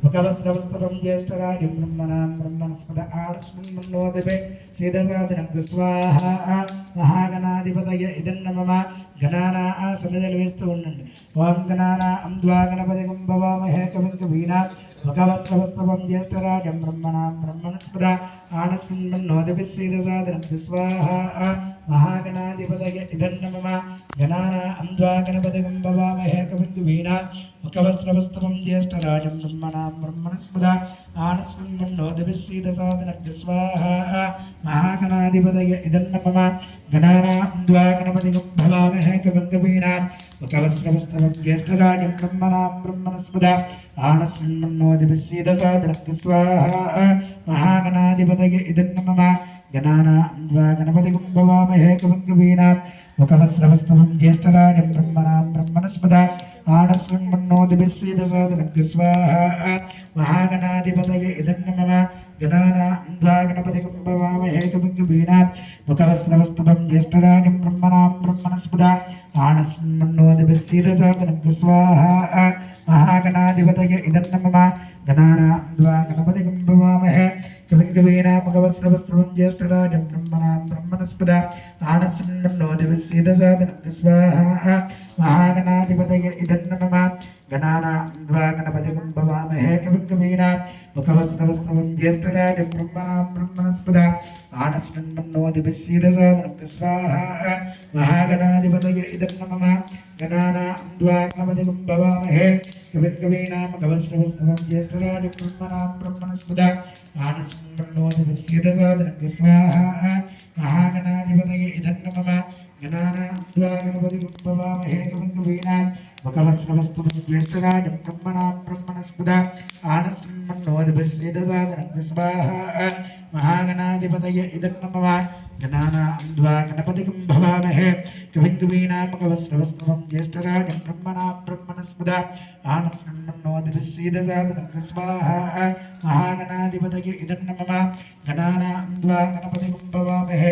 मुखवस्त्रवस्तवं ज्येष्ठराजं ब्रह्मणां ब्रह्मणस्पद आर्ष्मन्मन्नोदिपे सीदसादनं स्वाहा महागणाधिपतये इदं नमः गणानां समिदलवेस्तु उन्नन्ति ओं गणानां द्वा गणपतिगं भवामहे कविं कवीनां मुखवस्त्रवस्तवं ज्येष्ठराजं ब्रह्मणां ब्रह्मणस्पद आर्ष्मन्मन्नोदिपे सीदसादनं स्वाहा महागणाधिपतये इदं नमः गणानां द्वा गणपतिगं भवामहे कविं कवीनां मुखवस्त्रवस्तवं ज्येष्ठराजं ब्रह्मणां ब्रह्मणस्पद आनस्मन्नोदिभिस्सीदसादनं स्वाहा महागणाधिपतये इदं नमः गणानां द्वा गणपतिगं भवामहे कविं कवीनां मुखवस्त्रवस्तवं ज्येष्ठराजं ब्रह्मणां ब्रह्मणस्पद आनस्मन्नोदिभिस्सीदसादनं स्वाहा महागणाधिपतये इदं नमः गणानां द्वा गणपतिगं भवामहे कविं कवीनां मुखवस्त्रवस्तवं ज्येष्ठराजं ब्रह्मणां ब्रह्मणस्पद आनस्मन्नोदिभिस्सीदसादनं स्वाहा महागणाधिपतये इदं नमः गणानां द्वा गणपतिगं भवामहे कविं कवीनां मुखवस्त्रवस्तवं ज्येष्ठराजं ब्रह्मणां ब्रह्मणस्पद आनस्मन्नोदिभिस्सीदसादनं स्वाहा महागणाधिपतये इदं नमः गणानां द्वा गणपतिगं भवामहे कविं कवीनां मुखवस्त्रवस्तवं ज्येष्ठराजं ब्रह्मणां ब्रह्मणस्पद आनस्मन्नोदिभिस्सीदसादनं स्वाहा महागणाधिपतये इदं नमः गणानां द्वा गणपतिगं भवामहे कविं कवीनां मुखवस्त्रवस्तवं ज्येष्ठराजं ब्रह्मणां ब्रह्मणस्पद आनस्मन्नोदिभिस्सीदसादनं स्वाहा महागणाधिपतये इदं नमः गणानां द्वा गणपतिगं भवामहे कविं कवीनां मुखवस्त्रवस्तवं ज्येष्ठराजं ब्रह्मणां ब्रह्मणस्पद आनस्मन्नोदिभिस्सीदसादनं स्वाहा महागणाधिपतये इदं नमः गणानां द्वा गणपतिगं भवामहे कविं कवीनां मुखवस्त्रवस्तवं ज्येष्ठराजं ब्रह्मणां ब्रह्मणस्पद आनस्मन्नोदिभिस्सीदसादनं स्वाहा महागणाधिपतये इदं नमः गणानां द्वा गणपतिगं भवामहे कविं कवीनां मुखवस्त्रवस्तवं ज्येष्ठराजं ब्रह्मणां ब्रह्मणस्पद आनस्मन्नोदिभिस्सीदसादनं स्वाहा महागणाधिपतये इदं नमः गणानां द्वा गणपतिगं भवामहे